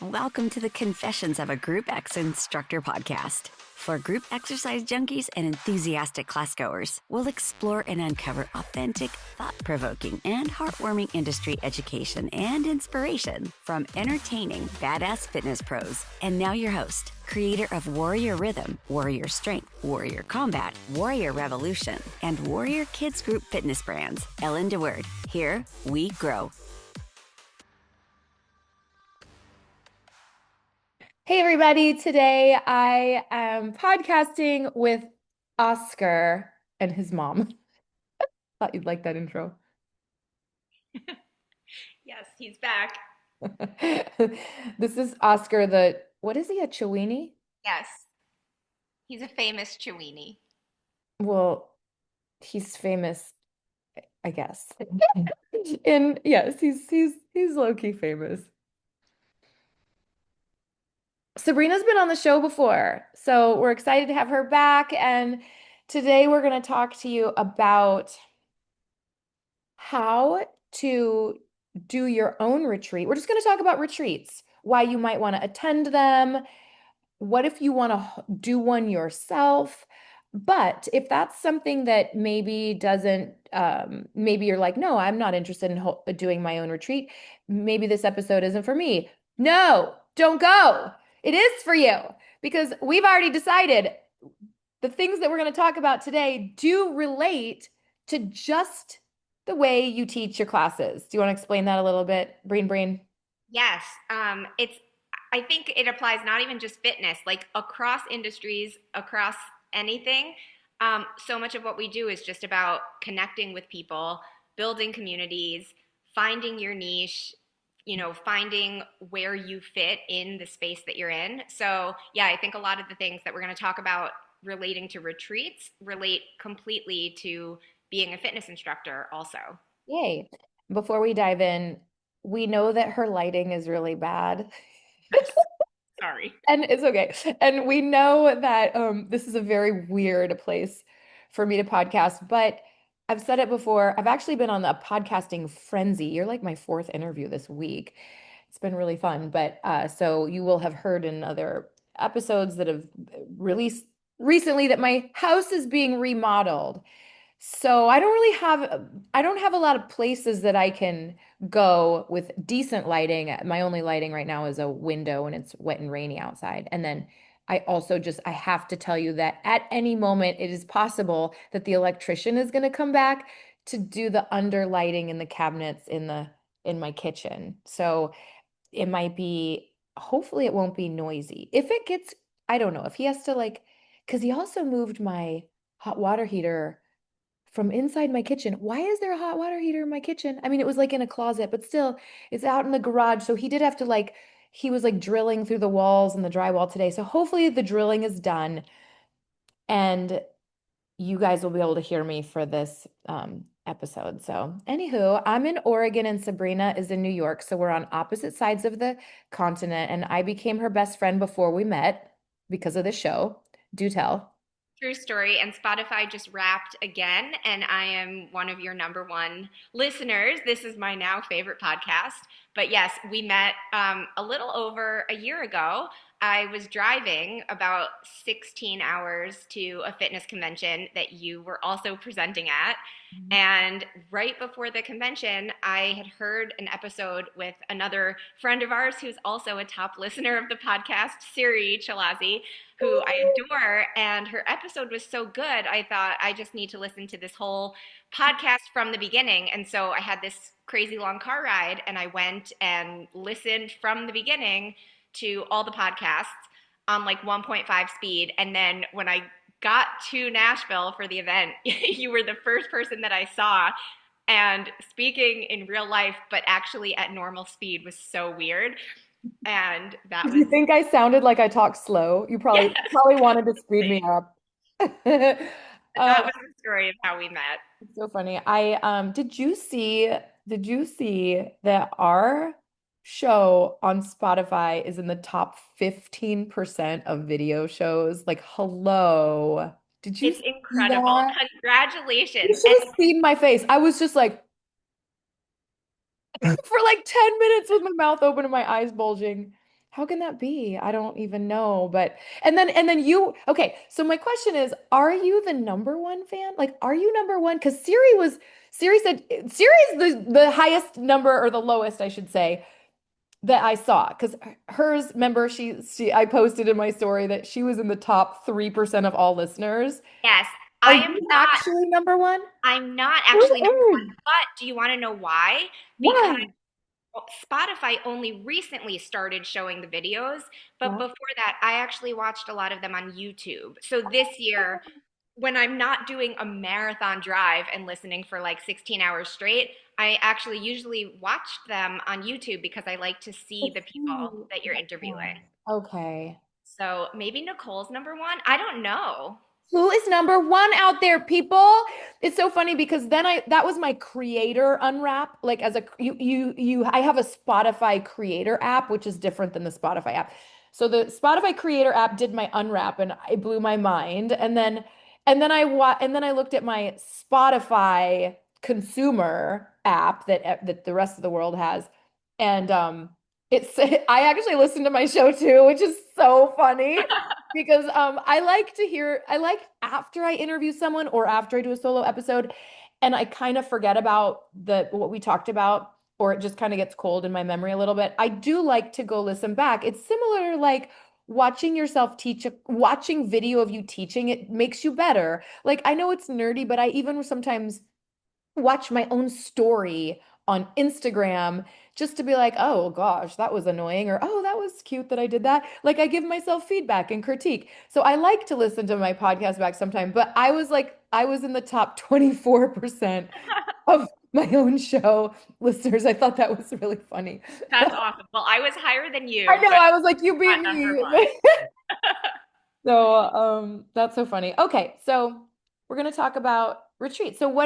Welcome to the Confessions of a Group X Instructor podcast. For group exercise junkies and enthusiastic classgoers, we'll explore and uncover authentic, thought-provoking, and heartwarming industry education and inspiration from entertaining, badass fitness pros. And now your host, creator of Warrior Rhythm, Warrior Strength, Warrior Combat, Warrior Revolution, and Warrior Kids Group fitness brands, Ellen DeWord. Here we grow. Hey everybody, today I am podcasting with Oscar and his mom. Thought you'd like that intro. Yes, he's back. This is Oscar, what is he, a Chiweenie? Yes, he's a famous Chiweenie. Well, he's famous, I guess. And yes, he's low-key famous. Sabrina's been on the show before, so we're excited to have her back. And today we're going to talk to you about how to do your own retreat. We're just going to talk about retreats, why you might want to attend them. What if you want to do one yourself? But if that's something that maybe doesn't, maybe you're like, no, I'm not interested in doing my own retreat. Maybe this episode isn't for me. No, don't go. It is for you because we've already decided the things that we're going to talk about today do relate to just the way you teach your classes. Do you want to explain that a little bit, Breen? Yes, it's. I think it applies not even just fitness, like across industries, across anything. So much of what we do is just about connecting with people, building communities, finding your niche, finding where you fit in the space that you're in. So, yeah, I think a lot of the things that we're going to talk about relating to retreats relate completely to being a fitness instructor also. Yay. Before we dive in, we know that her lighting is really bad. Sorry. And it's okay. And we know that this is a very weird place for me to podcast, but I've said it before. I've actually been on a podcasting frenzy. You're like my fourth interview this week. It's been really fun. But so you will have heard in other episodes that have released recently that my house is being remodeled. So I don't have a lot of places that I can go with decent lighting. My only lighting right now is a window and it's wet and rainy outside. And then I have to tell you that at any moment it is possible that the electrician is going to come back to do the under lighting in the cabinets in my kitchen. So it might be, hopefully it won't be noisy. If it gets, I don't know, if he has to because he also moved my hot water heater from inside my kitchen. Why is there a hot water heater in my kitchen? I mean, it was like in a closet, but still, it's out in the garage. So he did have to he was like drilling through the walls and the drywall today. So hopefully the drilling is done and you guys will be able to hear me for this episode. So, anywho, I'm in Oregon and Sabrina is in New York. So we're on opposite sides of the continent. And I became her best friend before we met because of the show. Do tell. True story. And Spotify just wrapped again, and I am one of your number one listeners. This is my now favorite podcast. But yes, we met a little over a year ago. I was driving about 16 hours to a fitness convention that you were also presenting at. And right before the convention, I had heard an episode with another friend of ours who's also a top listener of the podcast, Siri Chalazi, who I adore. And her episode was so good, I thought I just need to listen to this whole podcast from the beginning. And so I had this crazy long car ride and I went and listened from the beginning to all the podcasts on like 1.5 speed. And then when I got to Nashville for the event, you were the first person that I saw. And speaking in real life, but actually at normal speed was so weird. And that Did was, you think I sounded like I talked slow? You yes, probably wanted to speed me up. that Uh, was the story of how we met. it's so funny. I did you see that our show on Spotify is in the top 15% of video shows? Like, hello. Did you It's see incredible. that? You Congratulations. should have seen my face. I was just like for like 10 minutes with my mouth open and my eyes bulging. How can that be? I don't even know. But and then you okay, so my question is, are you the number one fan? Like, are you number one? Because Siri said Siri is the highest number or the lowest, I should say, that I saw. Because hers, remember, she I posted in my story that she was in the top 3% of all listeners. Yes, Are I am you not. actually number one? I'm not Who actually number one. is? But do you want to know why? Because Why? Spotify only recently started showing the videos, but Yeah. before that, I actually watched a lot of them on YouTube. So this year, when I'm not doing a marathon drive and listening for like 16 hours straight, I actually usually watched them on YouTube because I like to see the people that you're interviewing. Okay. So maybe Nicole's number one. I don't know. Who is number one out there, people? It's so funny because then that was my creator unwrap. Like as a I have a Spotify creator app, which is different than the Spotify app. So the Spotify creator app did my unwrap and it blew my mind. And then I looked at my Spotify consumer app that the rest of the world has. And it's I actually listened to my show too, which is so funny because I like after I interview someone or after I do a solo episode and I kind of forget about the what we talked about or it just kind of gets cold in my memory a little bit. I do like to go listen back. It's similar to like watching yourself teach watching video of you teaching, it makes you better. Like I know it's nerdy, but I even sometimes watch my own story on Instagram just to be like, oh gosh, that was annoying, or oh, that was cute that I did that. Like I give myself feedback and critique. So I like to listen to my podcast back sometime, but I was in the top 24% of my own show listeners. I thought that was really funny. That's awesome. Well, I was higher than I you, know, but I was like, you beat not number me. one. So, that's so funny. Okay, so we're going to talk about retreat. So what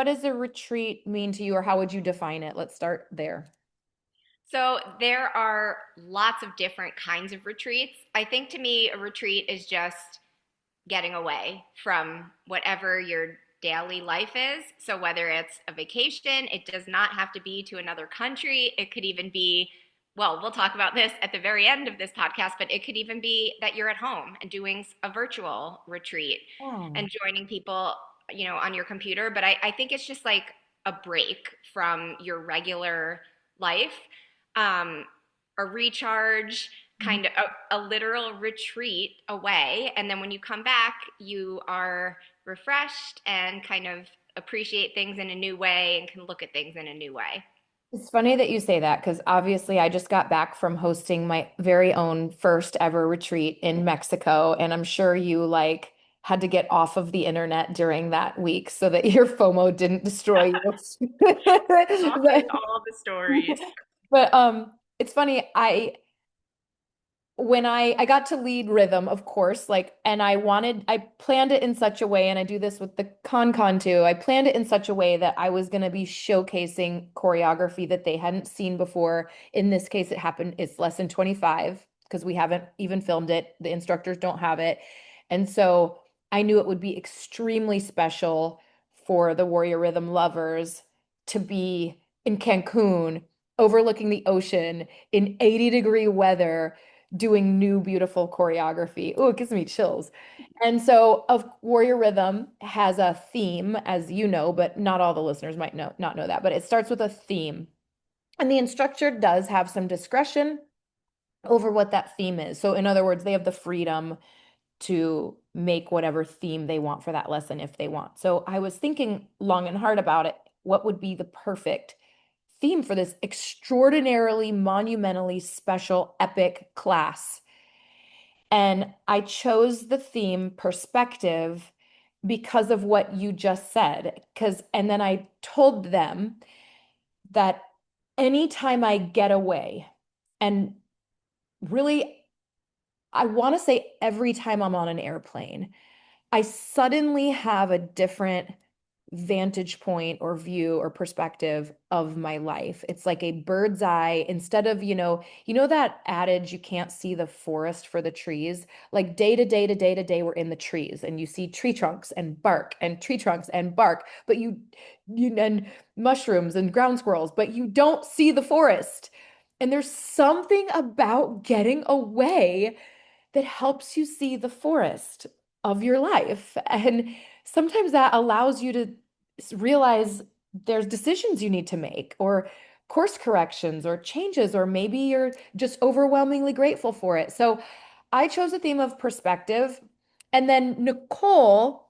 does a retreat mean to you, or how would you define it? Let's start there. So there are lots of different kinds of retreats. I think to me, a retreat is just getting away from whatever your daily life is. So whether it's a vacation, it does not have to be to another country. It could even be, well, we'll talk about this at the very end of this podcast, but it could even be that you're at home and doing a virtual retreat Oh. and joining people, on your computer. But I think it's just like a break from your regular life, a recharge, kind of a literal retreat away. And then when you come back, you are refreshed and kind of appreciate things in a new way and can look at things in a new way. It's funny that you say that because obviously I just got back from hosting my very own first ever retreat in Mexico, and I'm sure you like had to get off of the internet during that week so that your FOMO didn't destroy you. Always But, all the stories. but it's funny. When I got to lead rhythm, of course, like, and I planned it in such a way, and I do this with the con too. I planned it in such a way that I was going to be showcasing choreography that they hadn't seen before. In this case, it's lesson 25 because we haven't even filmed it. The instructors don't have it. And so I knew it would be extremely special for the Warrior Rhythm lovers to be in Cancun, overlooking the ocean in 80-degree weather doing new beautiful choreography. Oh, it gives me chills. And so of Warrior Rhythm has a theme, as you know, but not all the listeners might not know that, but it starts with a theme. And the instructor does have some discretion over what that theme is. So in other words, they have the freedom to make whatever theme they want for that lesson if they want. So I was thinking long and hard about it. What would be the perfect theme for this extraordinarily, monumentally special, epic class? And I chose the theme perspective because of what you just said. And then I told them that anytime I get away, and really, I want to say every time I'm on an airplane, I suddenly have a different vantage point or view or perspective of my life. It's like a bird's eye instead of, you know that adage, you can't see the forest for the trees. Like day to day to day to day, we're in the trees and you see tree trunks and bark and tree trunks and bark, but you and mushrooms and ground squirrels, but you don't see the forest. And there's something about getting away that helps you see the forest of your life. And sometimes that allows you to realize there's decisions you need to make, or course corrections, or changes, or maybe you're just overwhelmingly grateful for it. So I chose a theme of perspective. And then Nicole,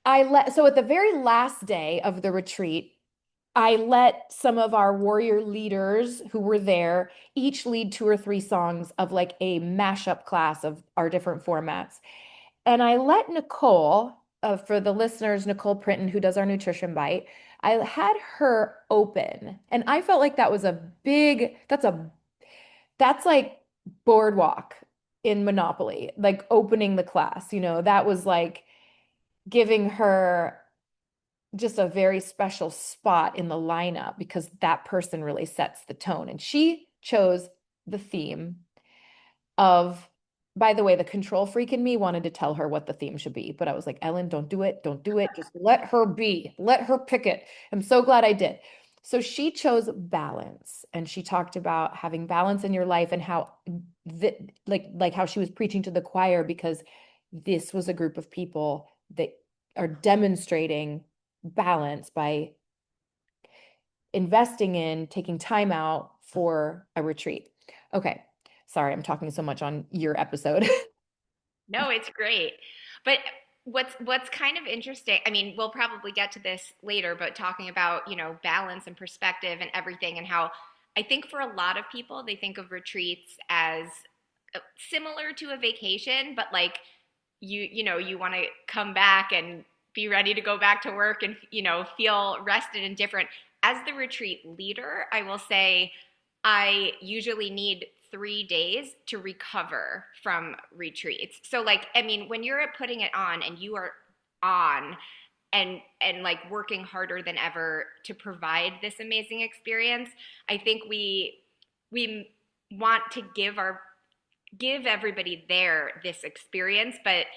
so at the very last day of the retreat, I let some of our warrior leaders who were there each lead 2 or 3 songs of like a mashup class of our different formats. And I let Nicole, for the listeners, Nicole Printon, who does our nutrition bite, I had her open. And I felt like that was that's like boardwalk in Monopoly, like opening the class, that was like giving her just a very special spot in the lineup because that person really sets the tone. And she chose the theme of, by the way, the control freak in me wanted to tell her what the theme should be, but I was like, Ellen, don't do it. Don't do it. Just let her be. Let her pick it. I'm so glad I did. So she chose balance, and she talked about having balance in your life and how like how she was preaching to the choir, because this was a group of people that are demonstrating balance by investing in taking time out for a retreat. Okay. Sorry, I'm talking so much on your episode. No, it's great. But what's kind of interesting, I mean, we'll probably get to this later, but talking about, balance and perspective and everything, and how I think for a lot of people they think of retreats as similar to a vacation, but like you want to come back and be ready to go back to work and feel rested and different. As the retreat leader, I will say I usually need 3 days to recover from retreats. So like, I mean, when you're putting it on and you are on and like working harder than ever to provide this amazing experience, I think we want to give everybody there this experience, but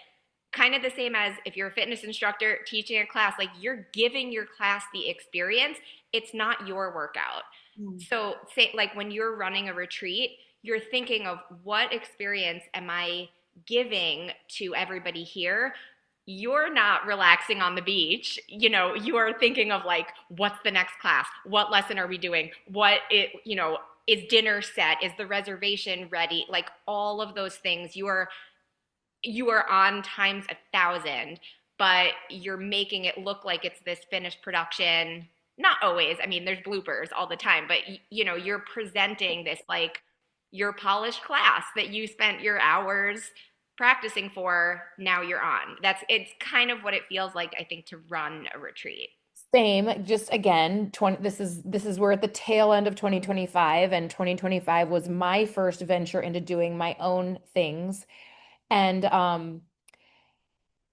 kind of the same as if you're a fitness instructor teaching a class, like you're giving your class the experience. It's not your workout. So say like when you're running a retreat, you're thinking of what experience am I giving to everybody here? You're not relaxing on the beach. You are thinking of like, what's the next class? What lesson are we doing? Is dinner set? Is the reservation ready? Like all of those things. You are on times 1,000, but you're making it look like it's this finished production. Not always. I mean, there's bloopers all the time, but you're presenting this like your polished class that you spent your hours practicing for. Now you're on. It's kind of what it feels like, I think, to run a retreat. Same, just again, this is we're at the tail end of 2025, and 2025 was my first venture into doing my own things. And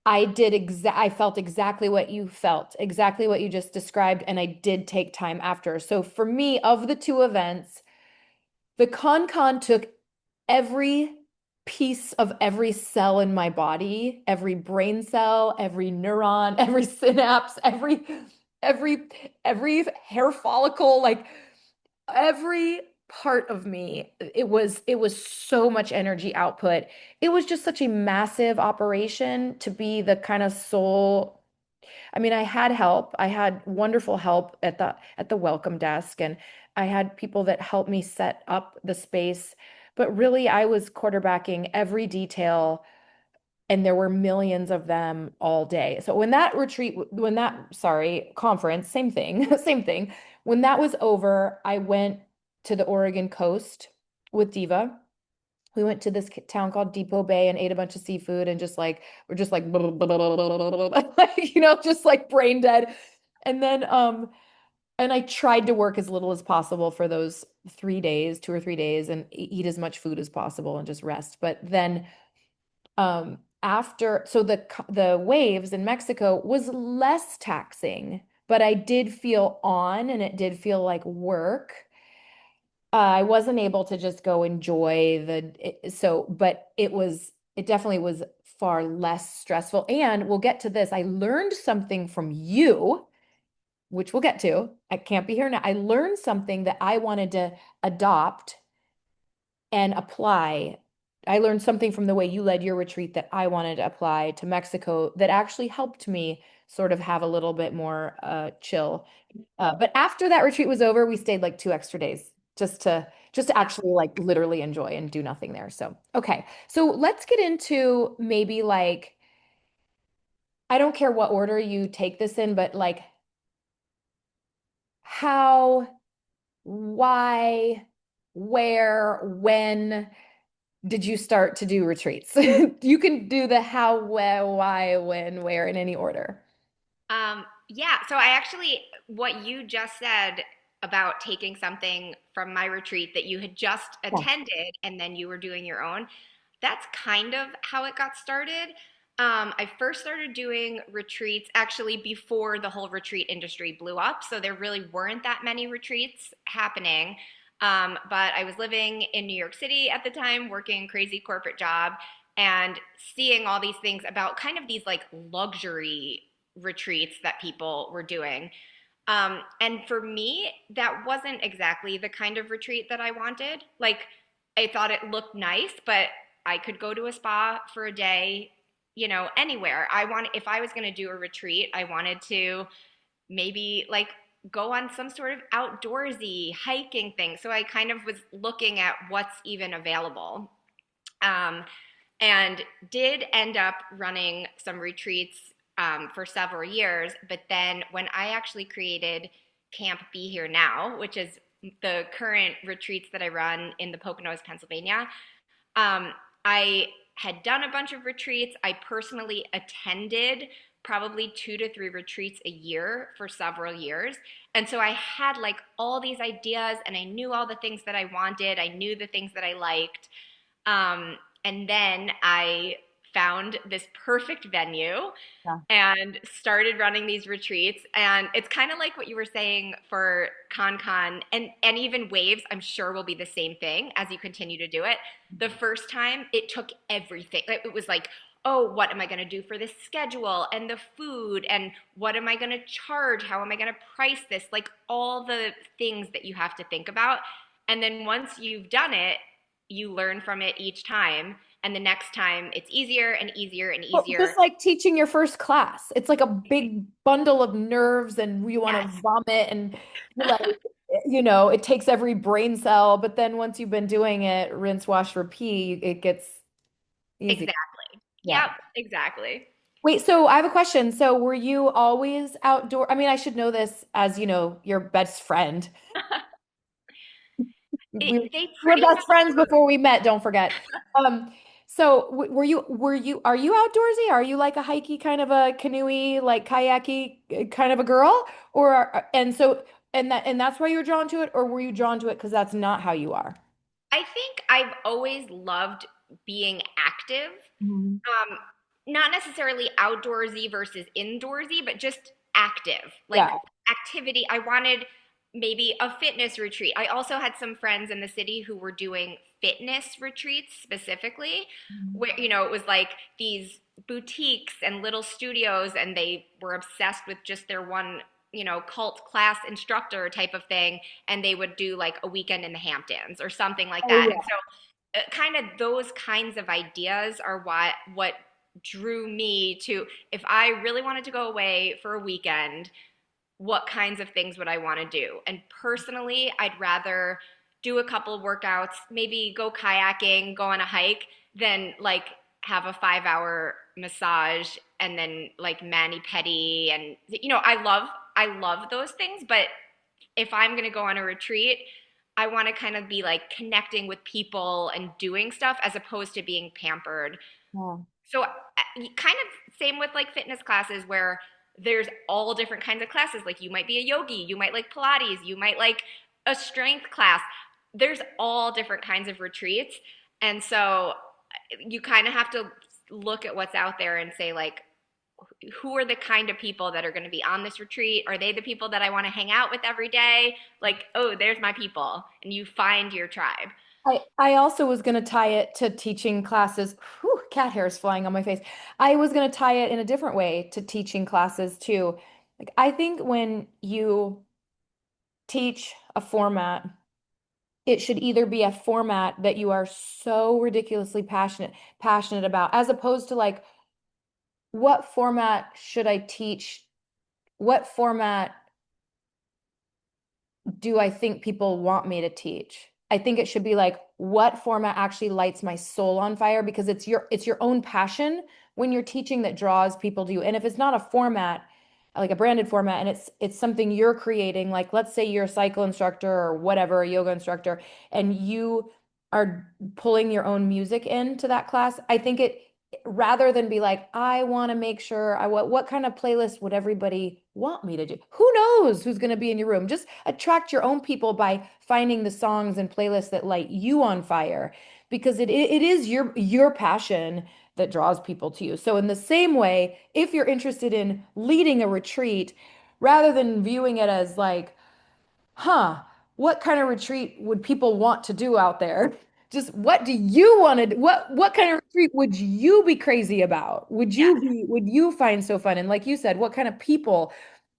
I felt exactly what you felt, exactly what you just described, and I did take time after. So for me, of the 2 events, the con took every piece of every cell in my body, every brain cell, every neuron, every synapse, every hair follicle, like every part of me. It was so much energy output. It was just such a massive operation to be the kind of sole. I mean, I had help. I had wonderful help at the welcome desk, and I had people that helped me set up the space. But really, I was quarterbacking every detail, and there were millions of them all day. So sorry, conference, same thing, same thing. When that was over, I went to the Oregon coast with Diva. We went to this town called Depot Bay and ate a bunch of seafood, and just like we're just like like, just like brain dead. And then and I tried to work as little as possible for those 3 days, 2 or 3 days, and eat as much food as possible and just rest. But then after, so the waves in Mexico was less taxing, but I did feel on, and it did feel like work. I wasn't able to just go enjoy but it definitely was far less stressful. And we'll get to this. I learned something from you which we'll get to. I can't be here now. I learned something that I wanted to adopt and apply. I learned something from the way you led your retreat that I wanted to apply to Mexico that actually helped me sort of have a little bit more chill. But after that retreat was over, we stayed like 2 extra days just to actually like literally enjoy and do nothing there. So, okay. So let's get into maybe like I don't care what order you take this in, but like how, why, where, when did you start to do retreats? You can do the how, where, why, when, where in any order. Yeah, so I actually, what you just said about taking something from my retreat that you had just Yeah. attended and then you were doing your own, that's kind of how it got started. I first started doing retreats actually before the whole retreat industry blew up. So there really weren't that many retreats happening. But I was living in New York City at the time, working a crazy corporate job and seeing all these things about kind of these like luxury retreats that people were doing. And for me, that wasn't exactly the kind of retreat that I wanted. Like, I thought it looked nice, but I could go to a spa for a day, anywhere. If I was going to do a retreat, I wanted to maybe like go on some sort of outdoorsy hiking thing. So I kind of was looking at what's even available. Um, and did end up running some retreats for several years. But then when I actually created Camp Be Here Now, which is the current retreats that I run in the Poconos, Pennsylvania, I had done a bunch of retreats. I personally attended probably 2 to 3 retreats a year for several years. And so I had like all these ideas and I knew all the things that I wanted. I knew the things that I liked. And then I found this perfect venue Yeah. and started running these retreats. And it's kind of like what you were saying for ConCon and even Waves, I'm sure will be the same thing as you continue to do it. The first time it took everything. It was like, oh, what am I going to do for the schedule and the food? And what am I going to charge? How am I going to price this? Like all the things that you have to think about. And then once you've done it, you learn from it each time. And the next time it's easier and easier and Well, easier. just like teaching your first class. It's like a big bundle of nerves and you want to Yes, vomit and you're like, it takes every brain cell, but then once you've been doing it, rinse, wash, repeat, it gets easy. exactly. Yeah. Yep, exactly. Wait, so I have a question. So were you always outdoor? I mean, I should know this as, your best friend. We They were pretty best much friends were. before we met, don't forget. So are you outdoorsy? Are you like a hikey kind of a canoey, like kayaki kind of a girl? And that's why you're drawn to it, or were you drawn to it because that's not how you are? I think I've always loved being active. Mhm. Not necessarily outdoorsy versus indoorsy, but just active, like Yeah. activity. I wanted maybe a fitness retreat. I also had some friends in the city who were doing fitness retreats specifically, Mhm. where, it was like these boutiques and little studios, and they were obsessed with just their one, cult class instructor type of thing. And they would do like a weekend in the Hamptons or something like Oh that. yeah. And so kind of those kinds of ideas are what drew me to if I really wanted to go away for a weekend, what kinds of things would I want to do? And personally, I'd rather do a couple of workouts, maybe go kayaking, go on a hike, than like have a 5 hour massage and then like mani pedi and I love those things, but if I'm going to go on a retreat, I want to kind of be like connecting with people and doing stuff as opposed to being pampered. Yeah. So kind of same with like fitness classes where there's all different kinds of classes. Like you might be a yogi, you might like Pilates, you might like a strength class. There's all different kinds of retreats. And so you kind of have to look at what's out there and say like, who are the kind of people that are going to be on this retreat? Are they the people that I want to hang out with every day? Like, oh, there's my people. And you find your tribe. I also was going to tie it to teaching classes. Whew, cat hair is flying on my face. I was going to tie it in a different way to teaching classes too. Like, I think when you teach a format, it should either be a format that you are so ridiculously passionate about, as opposed to like, what format should I teach? What format do I think people want me to teach? I think it should be like, what format actually lights my soul on fire, because it's your own passion when you're teaching that draws people to you. And if it's not a format, like a branded format, and it's something you're creating, like let's say you're a cycle instructor or whatever, a yoga instructor, and you are pulling your own music into that class, I think it, rather than be like, I want to make sure what kind of playlist would everybody want me to do? Who knows who's going to be in your room? Just attract your own people by finding the songs and playlists that light you on fire, because it is your passion that draws people to you. So in the same way, if you're interested in leading a retreat, rather than viewing it as like, huh, what kind of retreat would people want to do out there? Just what do you want to do? What kind of retreat would you be crazy about? Yeah, Would you find so fun? And like you said, what kind of people?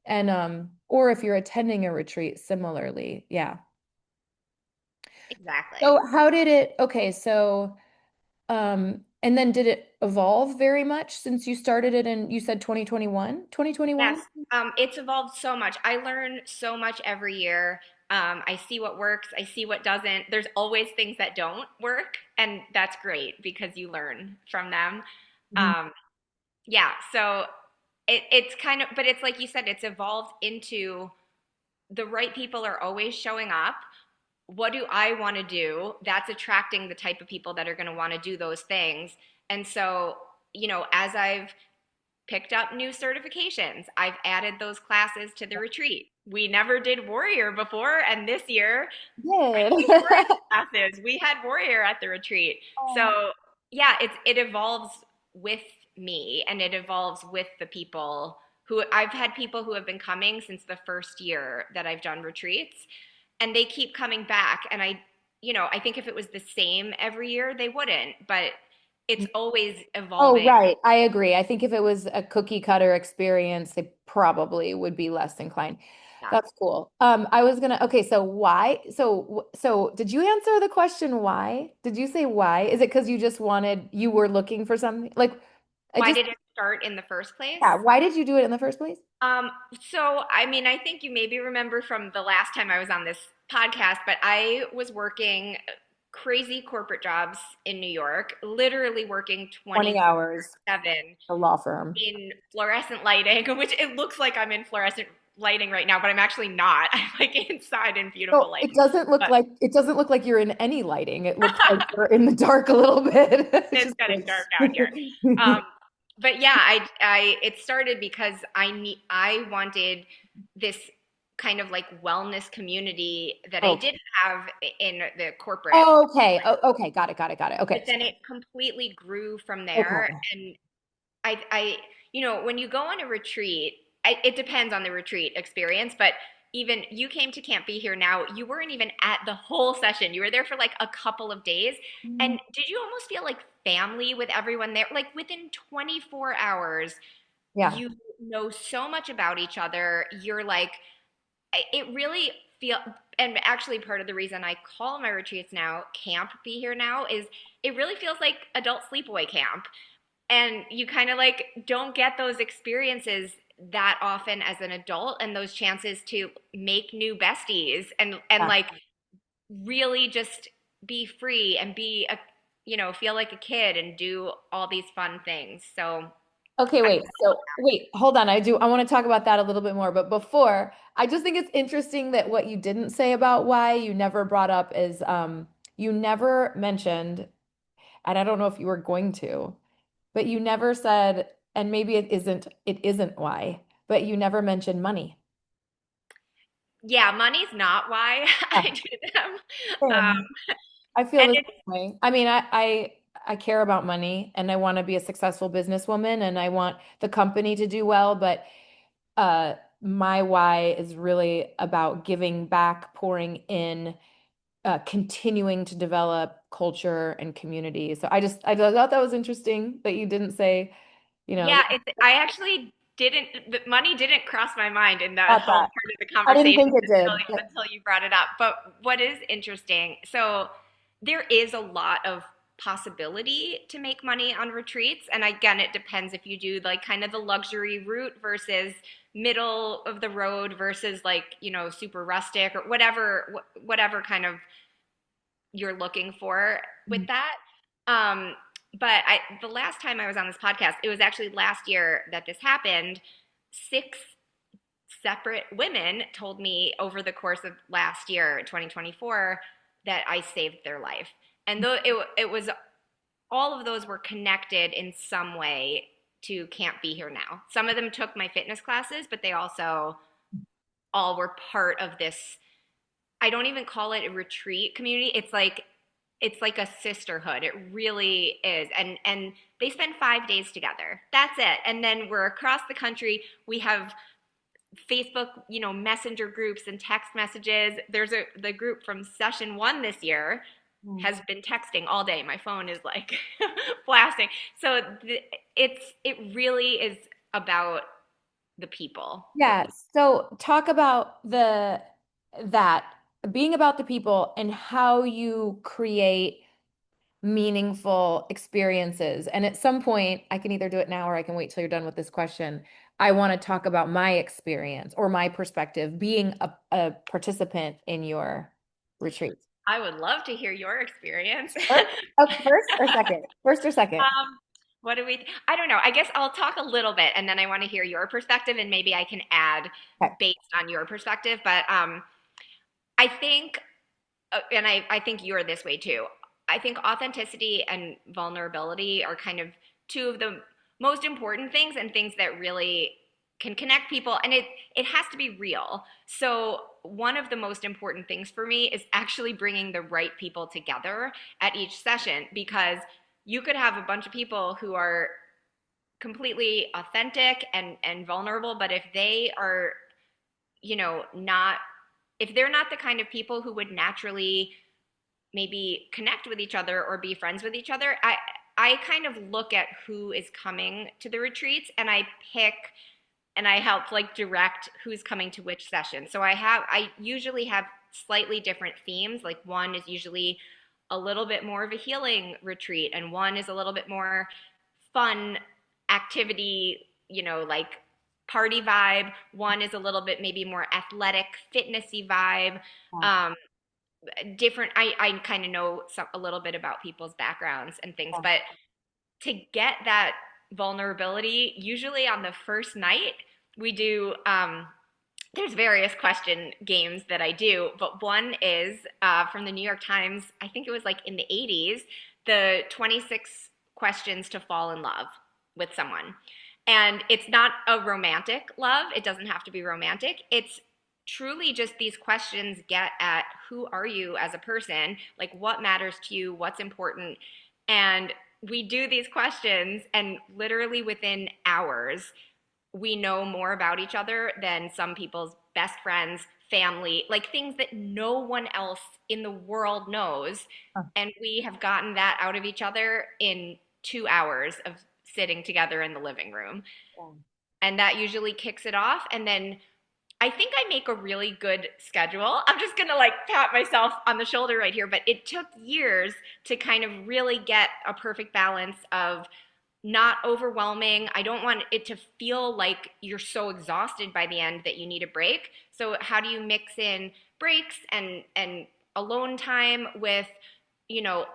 And or if you're attending a retreat similarly. Yeah. exactly. So how did it, okay, so and then did it evolve very much since you started it in, you said 2021? Yes, 2021? it's evolved so much. I learn so much every year. I see what works, I see what doesn't. There's always things that don't work, and that's great because you learn from them. Mhm. Um, yeah, so it's kind of, but it's like you said, it's evolved into the right people are always showing up. What do I want to do? That's attracting the type of people that are going to want to do those things. And so, as I've picked up new certifications, I've added those classes to the retreat. We never did Warrior before, and this year I Good. took Warrior classes. We had Warrior at the retreat. So, yeah, it evolves with me and it evolves with the people who I've had people who have been coming since the first year that I've done retreats, and they keep coming back. And I think if it was the same every year, they wouldn't, but it's always Oh, evolving. right. I agree. I think if it was a cookie cutter experience, they probably would be less inclined. Yeah. That's cool. I was gonna, okay, so why? So did you answer the question why? Did you say why? Is it because you were looking for something? Like, I Why just, did it start in the first place? yeah, why did you do it in the first place? Um, so I mean, I think you maybe remember from the last time I was on this podcast, but I was working crazy corporate jobs in New York, literally working 20 hours, 24/7 a law firm. in fluorescent lighting, which it looks like I'm in fluorescent lighting right now, but I'm actually not. I'm like inside in beautiful So lighting. But it doesn't look like you're in any lighting. It looks like you're in the dark a little bit. It's it's just getting dark out here. like Um, but yeah, I it started because I wanted this kind of like wellness community that I oh, didn't have in the corporate. oh, okay. Oh, okay. Got it. Got it. Got it. But Okay. then it completely grew from there. Okay. And when you go on a retreat, it depends on the retreat experience, but even you came to Can't Be Here Now, you weren't even at the whole session. You were there for like a couple of days. Mm, And did you almost feel like family with everyone there? Like within 24 hours, yeah. you know so much about each other. You're like, it really feel, and actually part of the reason I call my retreats now Camp Be Here Now is it really feels like adult sleepaway camp, and you kind of like don't get those experiences that often as an adult, and those chances to make new besties and Yeah. like really just be free and be a feel like a kid and do all these fun things. So Okay, I, wait. So wait, hold on. I want to talk about that a little bit more. But before, I just think it's interesting that what you didn't say about why you never brought up is you never mentioned, and I don't know if you were going to, but you never said, and maybe it isn't why, but you never mentioned money. yeah, money's not why Yeah, I do them. um, same. I feel and the it's same way. I mean, I care about money and I want to be a successful businesswoman and I want the company to do well, but my why is really about giving back, pouring in, continuing to develop culture and community. So I thought that was interesting that you didn't say, you know, yeah, it's I actually the money didn't cross my mind in that Got whole that. part of the I didn't conversation think it did. until you brought it up. But what is interesting, so there is a lot of possibility to make money on retreats. And again, it depends if you do like kind of the luxury route versus middle of the road versus like, super rustic or whatever kind of you're looking for with Mhm. that. But the last time I was on this podcast, it was actually last year that this happened. Six separate women told me over the course of last year, 2024, that I saved their life. And though it was all of those were connected in some way to Can't Be Here Now. Some of them took my fitness classes, but they also all were part of this. I don't even call it a retreat community. It's like a sisterhood. It really is. And they spend 5 days together. That's it. And then we're across the country. We have Facebook, messenger groups and text messages. There's the group from session 1 this year has been texting all day. My phone is like blasting. So it really is about the people. Yeah. So talk about that being about the people and how you create meaningful experiences. And at some point, I can either do it now or I can wait till you're done with this question. I want to talk about my experience or my perspective being a participant in your retreat. I would love to hear your experience. First, oh, first or second? First or second? What do we? I don't know. I guess I'll talk a little bit, and then I want to hear your perspective, and maybe I can add Okay. based on your perspective. But I think, and I think you're this way too. I think authenticity and vulnerability are kind of two of the most important things and things that really can connect people, and it has to be real. So one of the most important things for me is actually bringing the right people together at each session, because you could have a bunch of people who are completely authentic and vulnerable, but if they are, not, if they're not the kind of people who would naturally maybe connect with each other or be friends with each other, I kind of look at who is coming to the retreats, and I pick and I help like direct who's coming to which session. So I usually have slightly different themes. Like one is usually a little bit more of a healing retreat, and one is a little bit more fun activity, like party vibe. One is a little bit maybe more athletic, fitnessy vibe. Um, Different. I kind of know a little bit about people's backgrounds and things, but to get that vulnerability, usually on the first night, we do. There's various question games that I do, but one is from the New York Times. I think it was like in the 80s, the 26 questions to fall in love with someone. And it's not a romantic love. It doesn't have to be romantic. It's truly just these questions get at who are you as a person, like what matters to you, what's important. And we do these questions, and literally within hours, we know more about each other than some people's best friends, family, like things that no one else in the world knows. Huh. And we have gotten that out of each other in 2 hours of sitting together in the living room. Yeah. And that usually kicks it off. And then I think I make a really good schedule. I'm just going to like pat myself on the shoulder right here, but it took years to kind of really get a perfect balance of not overwhelming. I don't want it to feel like you're so exhausted by the end that you need a break. So how do you mix in breaks and alone time with,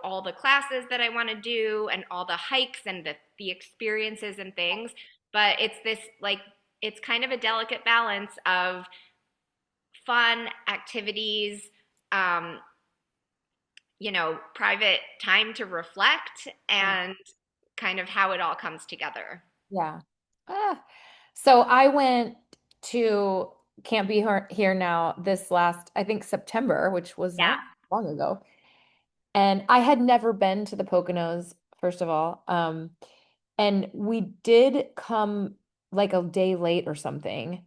all the classes that I want to do and all the hikes and the experiences and things. But it's this like, it's kind of a delicate balance of fun activities, um, private time to reflect, and kind of how it all comes together. Yeah. Ah. So I went to Can't Be Here Now this last, I think September, which was Yeah. not long ago. And I had never been to the Poconos, first of all. And we did come like a day late or something.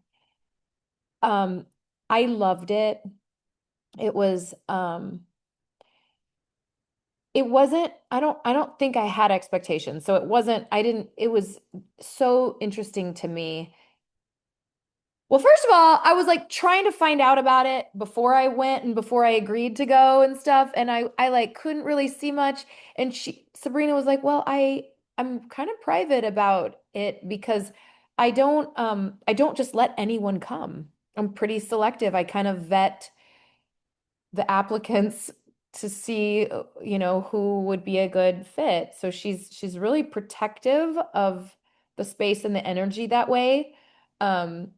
Um, I loved it. It was it wasn't, I don't think I had expectations. So it wasn't, I didn't, it was so interesting to me Well, first of all, I was like trying to find out about it before I went and before I agreed to go and stuff, and I like couldn't really see much. And Sabrina was like, "Well, I'm kind of private about it because I don't just let anyone come. I'm pretty selective. I kind of vet the applicants to see, who would be a good fit. So she's really protective of the space and the energy that way. Um,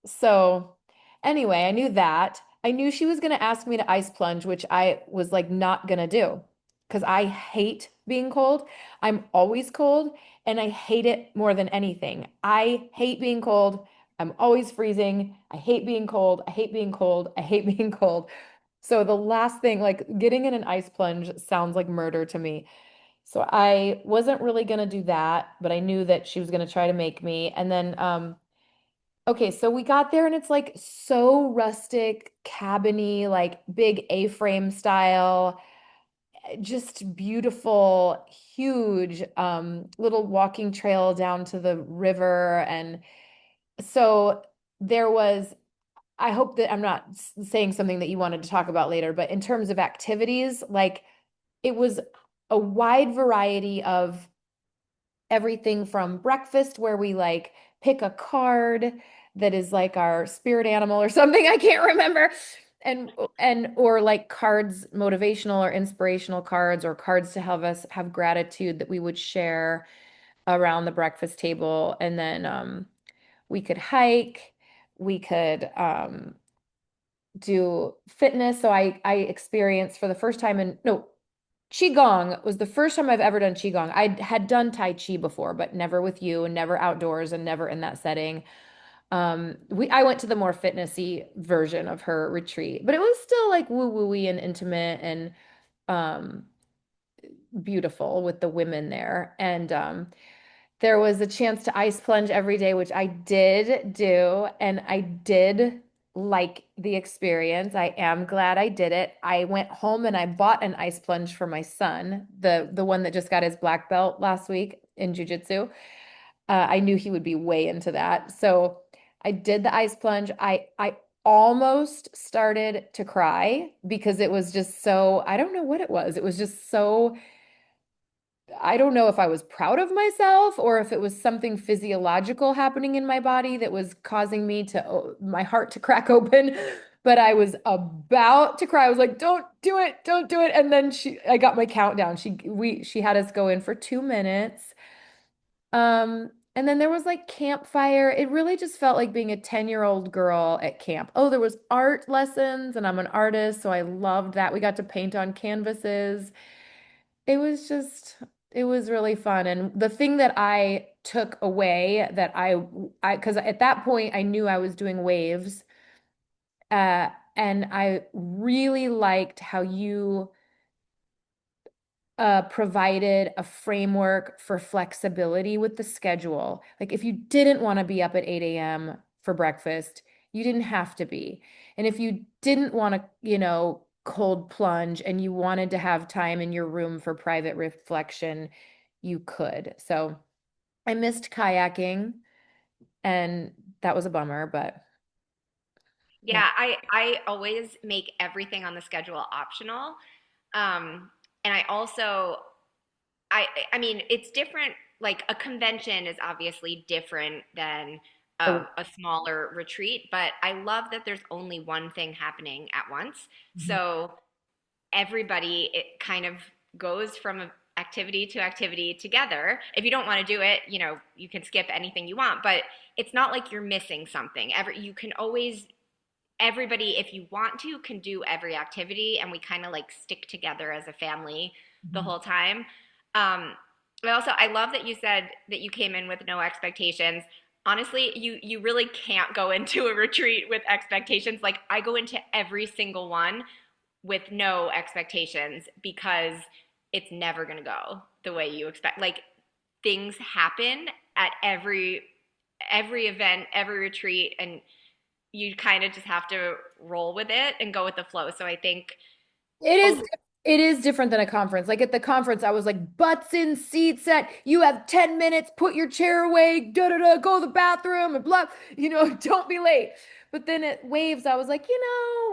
so anyway, I knew that. I knew she was going to ask me to ice plunge, which I was like not going to do because I hate being cold. I'm always cold and I hate it more than anything. I hate being cold. I'm always freezing. I hate being cold. I hate being cold. I hate being cold. So the last thing, like getting in an ice plunge sounds like murder to me. So I wasn't really gonna do that, but I knew that she was gonna try to make me. And then okay, so we got there and it's like so rustic, cabiny, like big A-frame style, just beautiful, huge little walking trail down to the river. And so there was I hope that I'm not saying something that you wanted to talk about later, but in terms of activities, like it was a wide variety of everything from breakfast where we like pick a card that is like our spirit animal or something, I can't remember. And or like cards, motivational or inspirational cards or cards to help us have gratitude that we would share around the breakfast table. And then we could hike, we could do fitness. So I experienced for the first time in no, Qigong was the first time I've ever done Qigong. I had done Tai Chi before, but never with you and never outdoors and never in that setting. I went to the more fitnessy version of her retreat, but it was still like woo-woo-y and intimate and um beautiful with the women there. And there was a chance to ice plunge every day, which I did do, and I did like the experience. I am glad I did it. I went home and I bought an ice plunge for my son, the one that just got his black belt last week in jujitsu. I knew he would be way into that. So I did the ice plunge. I almost started to cry because it was just so, I don't know what it was. It was just so I don't know if I was proud of myself or if it was something physiological happening in my body that was causing me to my heart to crack open. But I was about to cry. I was like, "Don't do it, don't do it!" And then I got my countdown. She had us go in for 2 minutes. And then there was like campfire. It really just felt like being a 10-year-old girl at camp. Oh, there was art lessons, and I'm an artist, so I loved that. We got to paint on canvases. It was just, it was really fun. And the thing that I took away that because at that point I knew I was doing waves, uh, and I really liked how you provided a framework for flexibility with the schedule. Like if you didn't want to be up at 8 a.m. for breakfast, you didn't have to be. And if you didn't want to, cold plunge and you wanted to have time in your room for private reflection, you could. So I missed kayaking and that was a bummer, but yeah. Yeah, I always make everything on the schedule optional. And I also I mean, it's different. Like a convention is obviously different than Oh, a smaller retreat, but I love that there's only one thing happening at once. mhm. So everybody, it kind of goes from activity to activity together. If you don't want to do it, you can skip anything you want, but it's not like you're missing something. You can always everybody, if you want to, can do every activity, and we kind of like stick together as a family the Mhm. whole time. um but also I love that you said that you came in with no expectations. Honestly, you really can't go into a retreat with expectations. Like I go into every single one with no expectations because it's never going to go the way you expect. Like things happen at every event, every retreat, and you kind of just have to roll with it and go with the flow. So I think It over, is. It is different than a conference. Like at the conference, I was like, butts in seats at, you have 10 minutes, put your chair away, da da da, go to the bathroom and blah, don't be late. But then at Waves, I was like,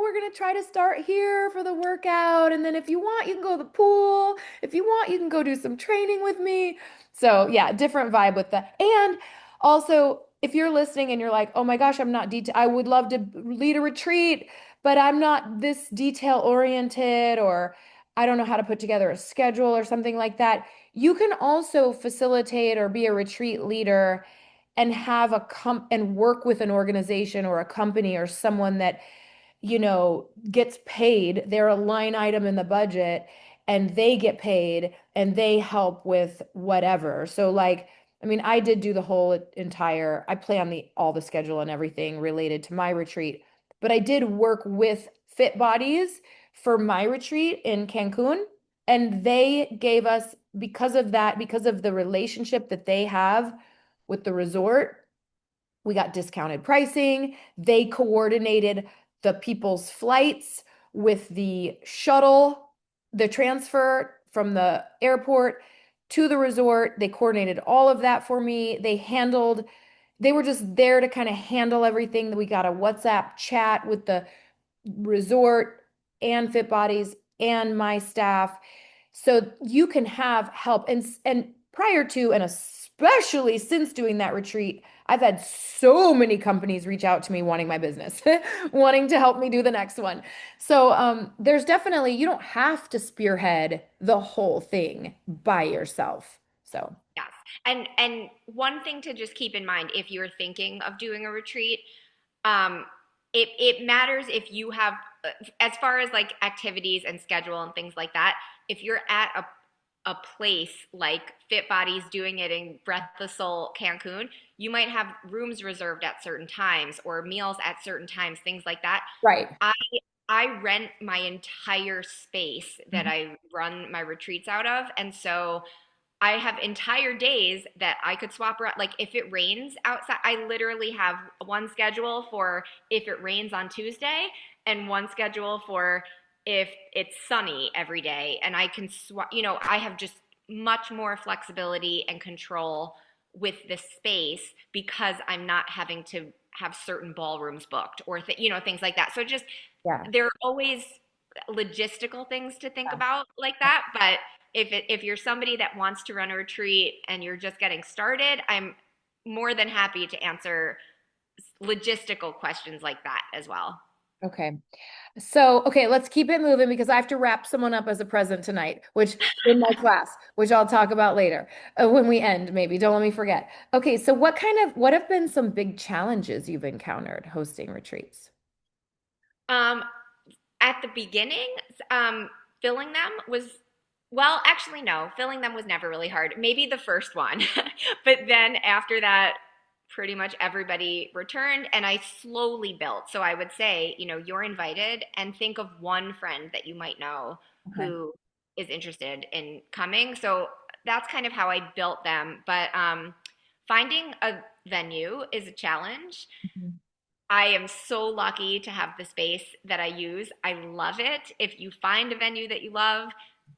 we're going to try to start here for the workout. And then if you want, you can go to the pool. If you want, you can go do some training with me. So yeah, different vibe with that. And also, if you're listening and you're like, oh my gosh, I'm not detail, I would love to lead a retreat, but I'm not this detail oriented, or I don't know how to put together a schedule or something like that. You can also facilitate or be a retreat leader and have and work with an organization or a company or someone that gets paid. They're a line item in the budget and they get paid and they help with whatever. So like, I mean, I did do the whole entire, I plan all the schedule and everything related to my retreat, but I did work with Fit Bodies for my retreat in Cancun. And they gave us, because of that, because of the relationship that they have with the resort, we got discounted pricing. They coordinated the people's flights with the shuttle, the transfer from the airport to the resort. They coordinated all of that for me. They were just there to kind of handle everything. We got a WhatsApp chat with the resort and Fit Bodies and my staff. So you can have help. And prior to, and especially since doing that retreat, I've had so many companies reach out to me wanting my business, wanting to help me do the next one. So there's definitely, you don't have to spearhead the whole thing by yourself. So Yes. And one thing to just keep in mind if you're thinking of doing a retreat, um, it matters if you have, as far as like activities and schedule and things like that, if you're at a place like Fit Bodies doing it in Breath the Soul Cancun, you might have rooms reserved at certain times or meals at certain times, things like that. right. I I rent my entire space that Mhm. I run my retreats out of, and so I have entire days that I could swap around. Like if it rains outside, I literally have one schedule for if it rains on Tuesday and one schedule for if it's sunny every day. And I can swap, I have just much more flexibility and control with this space because I'm not having to have certain ballrooms booked or, things like that. So just, Yeah. there are always logistical things to think Yeah. about like that. But if you're somebody that wants to run a retreat and you're just getting started, I'm more than happy to answer logistical questions like that as well. Okay. So, okay, let's keep it moving because I have to wrap someone up as a present tonight, which in my class, which I'll talk about later when we end, maybe. Don't let me forget. Okay, so what have been some big challenges you've encountered hosting retreats? Um, at the beginning, filling them was, well, actually, no, filling them was never really hard. Maybe the first one. But then after that, pretty much everybody returned and I slowly built. So I would say, you're invited and think of one friend that you might know Okay. who is interested in coming. So that's kind of how I built them. But finding a venue is a challenge. Mhm. I am so lucky to have the space that I use. I love it. If you find a venue that you love,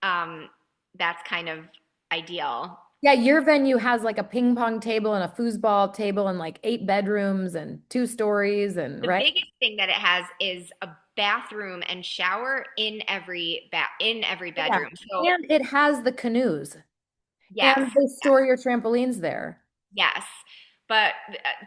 um, that's kind of ideal. Yeah, your venue has like a ping pong table and a foosball table and like 8 bedrooms and 2 stories and The right? biggest thing that it has is a bathroom and shower in every Yeah. bedroom. So And it has the canoes yes, and they store your trampolines there. yes. But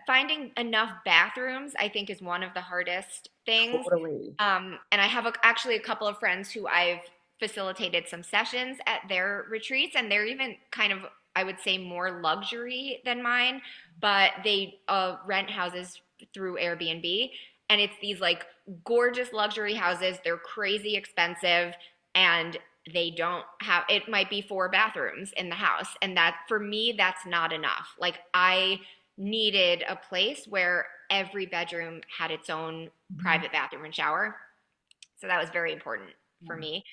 finding enough bathrooms, I think, is one of the hardest things. Totally. And I have actually a couple of friends who I've facilitated some sessions at their retreats, and they're even kind of, I would say, more luxury than mine, but they rent houses through Airbnb. And it's these like gorgeous luxury houses. They're crazy expensive, and they don't have, it might be 4 bathrooms in the house. And that, for me, that's not enough. Like, I needed a place where every bedroom had its own Mhm. private bathroom and shower. So that was very important for Yeah. me.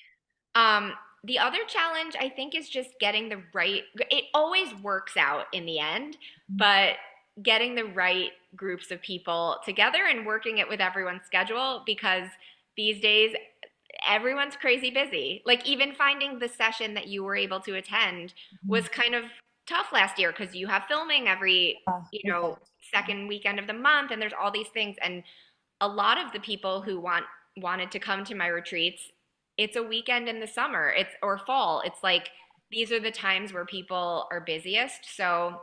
Um, the other challenge I think is just getting the right, it always works out in the end, but getting the right groups of people together and working it with everyone's schedule because these days everyone's crazy busy. Like even finding the session that you were able to attend was kind of tough last year because you have filming every, Exactly. second weekend of the month and there's all these things. And a lot of the people who wanted to come to my retreats, it's a weekend in the summer, it's or fall. It's like these are the times where people are busiest. So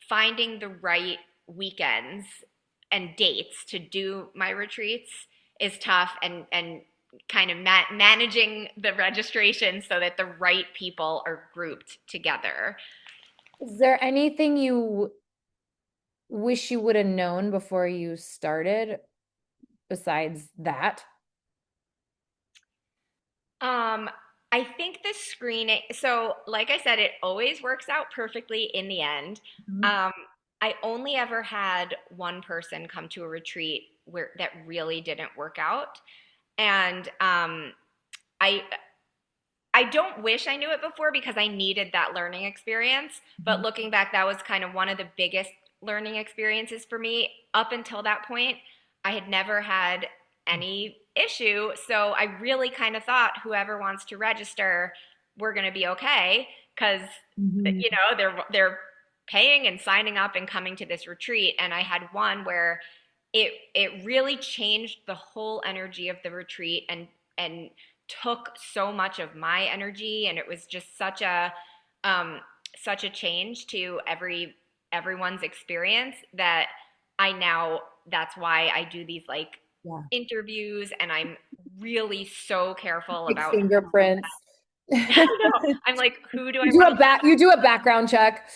finding the right weekends and dates to do my retreats is tough and kind of managing the registration so that the right people are grouped together. Is there anything you wish you would have known before you started besides that? Um, I think the screening, so like I said, it always works out perfectly in the end. Mhm. Um, I only ever had one person come to a retreat where that really didn't work out. And I I don't wish I knew it before because I needed that learning experience. But Mhm. looking back, that was kind of one of the biggest learning experiences for me. Up until that point, I had never had any issue. So I really kind of thought whoever wants to register, we're going to be okay because Mhm. they're paying and signing up and coming to this retreat. And I had one where it really changed the whole energy of the retreat and took so much of my energy, and it was just um such a change to everyone's experience that I now that's why I do these like Yeah. interviews, and I'm really so careful Big about fingerprints. I know. I'm like, who do I You do want a to back you do a background check.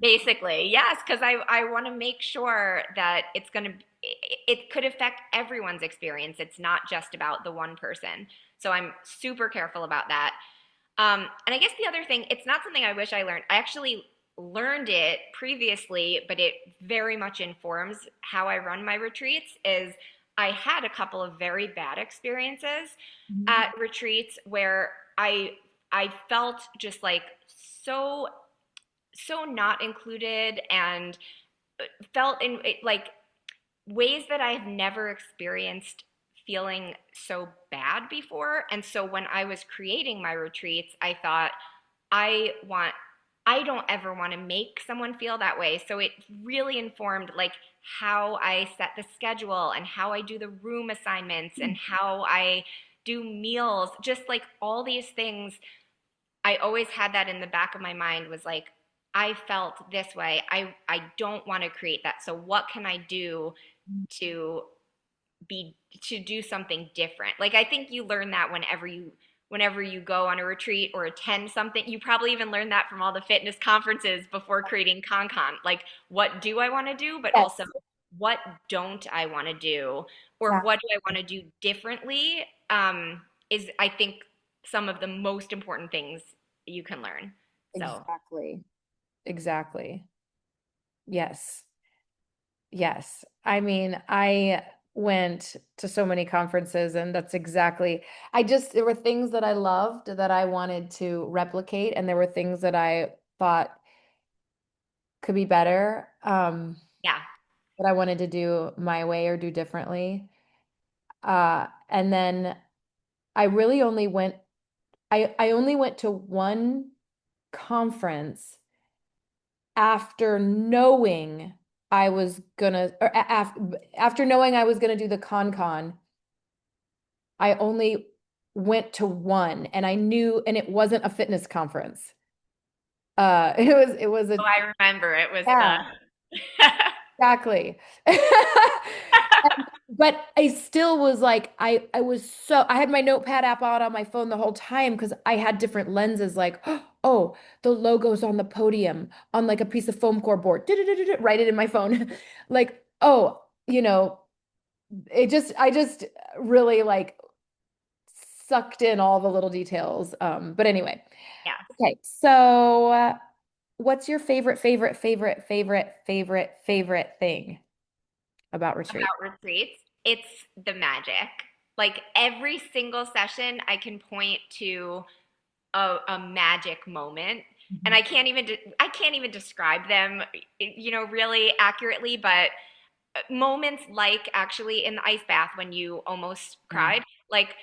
basically, yes, because I want to make sure that it could affect everyone's experience. It's not just about the one person. So I'm super careful about that. And I guess the other thing, it's not something I wish I learned. I actually learned it previously, but it very much informs how I run my retreats. Is I had a couple of very bad experiences Mhm. at retreats where I felt just like so not included and felt in it, like ways that I've never experienced feeling so bad before. And so when I was creating my retreats, I thought I want I don't ever want to make someone feel that way. So it really informed like how I set the schedule and how I do the room assignments and how I do meals, just like all these things. I always had that in the back of my mind was like, I felt this way. I don't want to create that. So what can I do to be to do something different? Like I think you learn that whenever you go on a retreat or attend something. You probably even learn that from all the fitness conferences before creating ConCon. Like what do I want to do, but Yes. also what don't I want to do or Exactly. what do I want to do differently is I think some of the most important things you can learn. So, Exactly. Exactly. Yes. Yes. I mean, I went to so many conferences and that's exactly, there were things that I loved that I wanted to replicate and there were things that I thought could be better, yeah. that I wanted to do my way or do differently. And then I really only went, I only went to one conference after knowing I was gonna, or after knowing I was gonna do the con, I only went to one and I knew, and it wasn't a fitness conference. It was Oh, a, I remember it was the yeah, exactly. But I still was like, I had my notepad app out on my phone the whole time because I had different lenses like, oh, the logo's on the podium on like a piece of foam core board. Write it in my phone. Like, oh, I just really like sucked in all the little details. But anyway, yes. okay. So, what's your favorite thing about retreat? About retreats, it's the magic. Like every single session, I can point to a magic moment, and Mhm. I can't even describe them, really accurately. But moments like actually in the ice bath when you almost Yeah. cried, like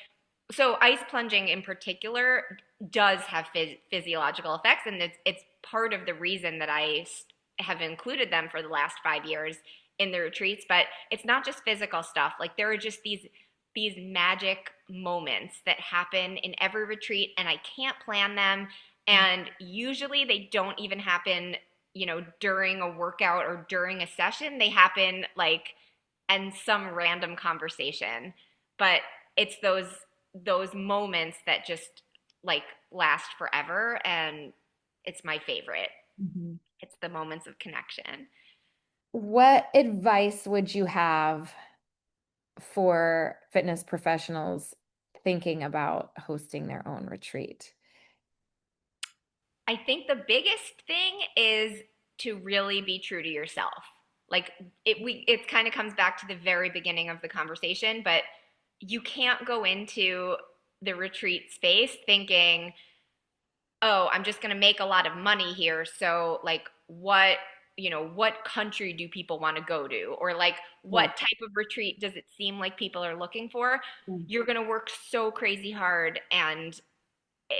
So ice plunging in particular does have physiological effects, and it's part of the reason that have included them for the last 5 years in the retreats. But it's not just physical stuff. Like there are just these magic moments that happen in every retreat, and I can't plan them. And usually they don't even happen, during a workout or during a session. They happen like in some random conversation. But it's those moments that just like last forever, and it's my favorite. Mhm. It's the moments of connection. What advice would you have for fitness professionals thinking about hosting their own retreat? I think the biggest thing is to really be true to yourself. Like it kind of comes back to the very beginning of the conversation, but you can't go into the retreat space thinking, oh, I'm just going to make a lot of money here. So like what country do people want to go to? Or like Yeah. what type of retreat does it seem like people are looking for? Mm. You're going to work so crazy hard, and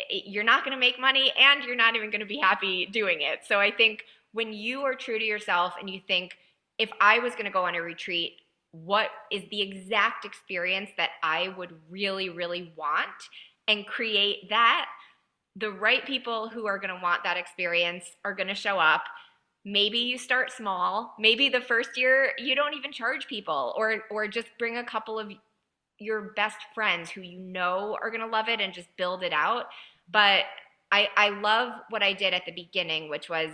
you're not going to make money, and you're not even going to be happy doing it. So I think when you are true to yourself and you think, if I was going to go on a retreat, what is the exact experience that I would really, really want, and create that, the right people who are going to want that experience are going to show up. Maybe you start small. Maybe the first year you don't even charge people, or just bring a couple of your best friends who are going to love it, and just build it out. But I love what I did at the beginning, which was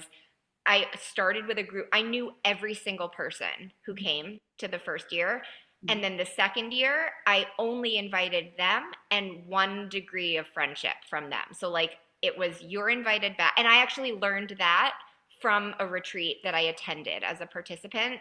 I started with a group. I knew every single person who came to the first year. And then the second year, I only invited them and 1 degree of friendship from them. So, like, it was you're invited back. And I actually learned that from a retreat that I attended as a participant.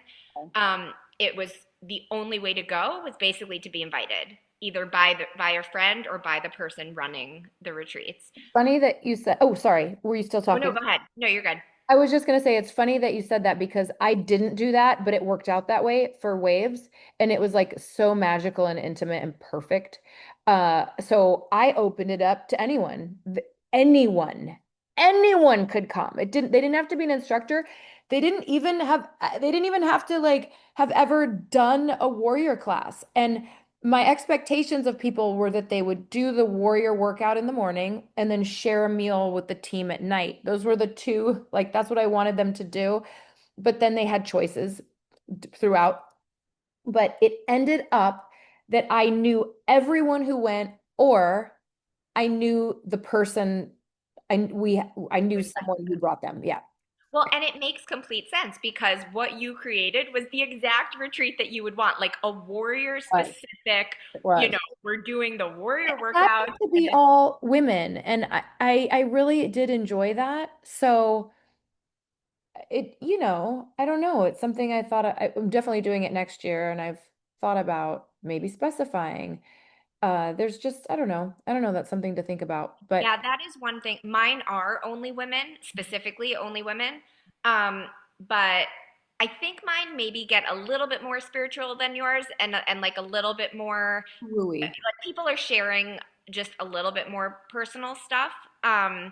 It was the only way to go was basically to be invited, either by a friend or by the person running the retreats. Funny that you said, oh, sorry, were you still Oh, no, talking? go ahead. No, you're good. I was just going to say it's funny that you said that because I didn't do that, but it worked out that way for waves. And it was like so magical and intimate and perfect. So I opened it up to anyone. Anyone. Anyone could come. They didn't have to be an instructor. They didn't even have to like have ever done a warrior class. And my expectations of people were that they would do the warrior workout in the morning and then share a meal with the team at night. Those were the two, like that's what I wanted them to do. But then they had choices throughout. But it ended up that I knew everyone who went, or I knew the person. I knew someone who brought them. Yeah. Well, and it makes complete sense because what you created was the exact retreat that you would want, like a warrior But specific, it was. we're doing the warrior It workouts. happened to be all women, and I really did enjoy that. So I don't know. It's something I'm definitely doing it next year, and I've thought about maybe specifying. There's just, I don't know. I don't know. That's something to think about. But Yeah, that is one thing. Mine are only women, specifically only women. But I think mine maybe get a little bit more spiritual than yours, and like a little bit more like Louis. people are sharing just a little bit more personal stuff. And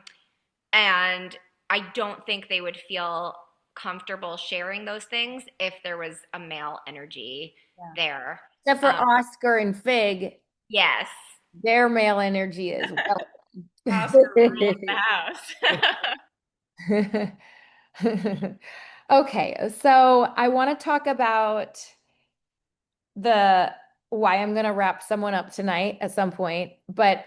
I don't think they would feel comfortable sharing those things if there was a male energy Yeah. there. Except for Um, Oscar and Fig, yes, their male energy is Oscar rules the welcome. house. Okay, so I want to talk about the why I'm going to wrap someone up tonight at some point, but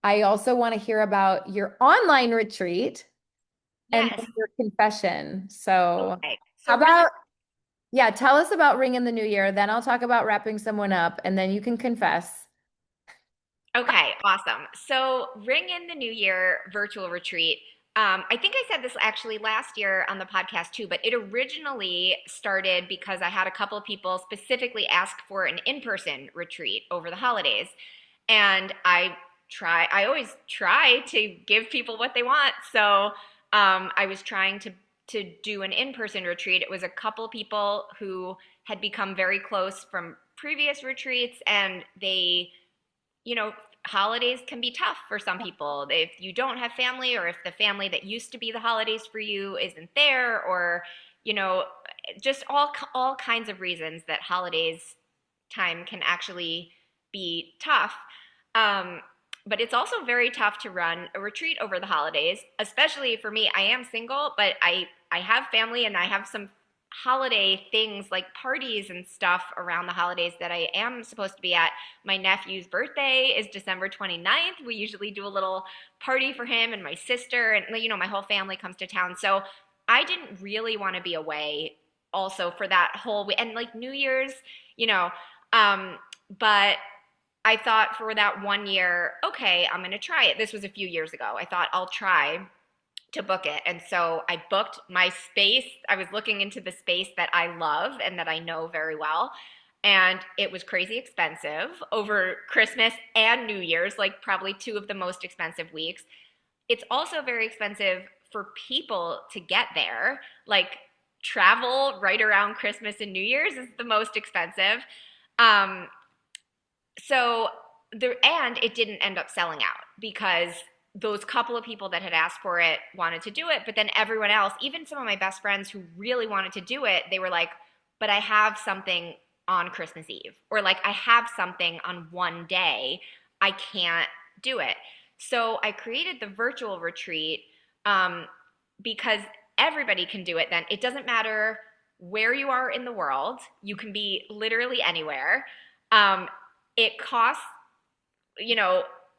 I also want to hear about your online retreat and Yes. then your confession. So, Okay. how So really, about, yeah, tell us about Ring in the New Year, then I'll talk about wrapping someone up, and then you can confess. okay, awesome. So Ring in the New Year virtual retreat. I think I said this actually last year on the podcast too, but it originally started because I had a couple of people specifically ask for an in-person retreat over the holidays. And I always try to give people what they want. So I was trying to do an in-person retreat. It was a couple people who had become very close from previous retreats, and they holidays can be tough for some people. If you don't have family, or if the family that used to be the holidays for you isn't there, or, you know, just all kinds of reasons that holidays time can actually be tough. Um, but it's also very tough to run a retreat over the holidays, especially for me. I am single, but I have family, and I have some holiday things like parties and stuff around the holidays that I am supposed to be at. My nephew's birthday is December 29th. We usually do a little party for him and my sister, and my whole family comes to town. So I didn't really want to be away also for that whole week. And like New Year's, you know, but I thought for that 1 year, okay, I'm going to try it. This was a few years ago. I thought I'll try to book it. And so I booked my space. I was looking into the space that I love and that I know very well. And it was crazy expensive over Christmas and New Year's, like probably two of the most expensive weeks. It's also very expensive for people to get there. Like travel right around Christmas and New Year's is the most expensive. Um, so and it didn't end up selling out because those couple of people that had asked for it wanted to do it, but then everyone else, even some of my best friends who really wanted to do it, they were like, but I have something on Christmas Eve, or like I have something on one day, I can't do it. So I created the virtual retreat because everybody can do it then. It doesn't matter where you are in the world, you can be literally anywhere. It costs,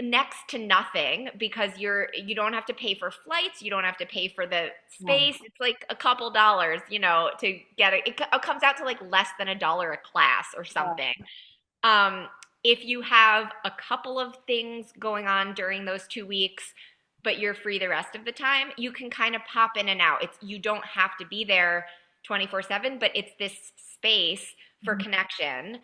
next to nothing because you don't have to pay for flights, you don't have to pay for the space. It's like a couple dollars, to get it. It comes out to like less than $1 a class or something. If you have a couple of things going on during those 2 weeks, but you're free the rest of the time, you can kind of pop in and out. You don't have to be there 24/7, but it's this space for connection.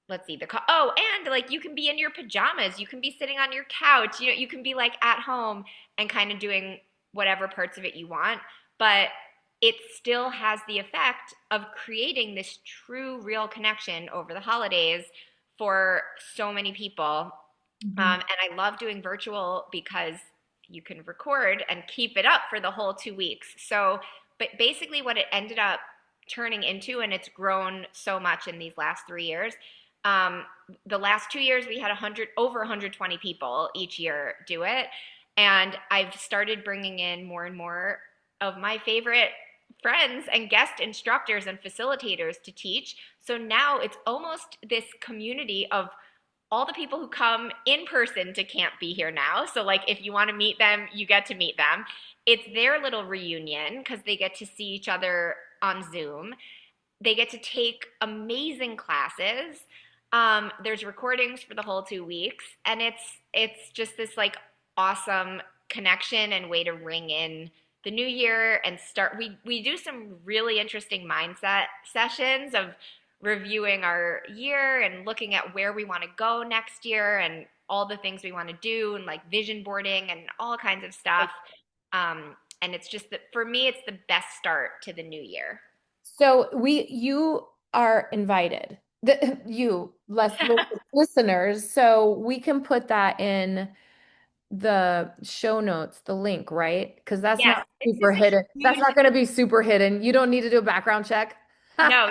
Let's see, and like you can be in your pajamas, you can be sitting on your couch, you can be like at home and kind of doing whatever parts of it you want, but it still has the effect of creating this true, real connection over the holidays for so many people. And I love doing virtual because you can record and keep it up for the whole 2 weeks. So, but basically what it ended up turning into, and it's grown so much in these last 3 years, the last 2 years we had over 120 people each year do it. And I've started bringing in more and more of my favorite friends and guest instructors and facilitators to teach. So now it's almost this community of all the people who come in person to Can't Be Here Now. So like if you want to meet them, you get to meet them. It's their little reunion because they get to see each other on Zoom. They get to take amazing classes. There's recordings for the whole 2 weeks, and it's just this like awesome connection and way to ring in the new year and start. We do some really interesting mindset sessions of reviewing our year and looking at where we want to go next year and all the things we want to do, and like vision boarding and all kinds of stuff. And it's just that for me, it's the best start to the new year. So you are invited, listeners. So we can put that in the show notes, the link, right? Because that's Yes, not super hidden. That's not going to be super hidden. You don't need to do a background check. No,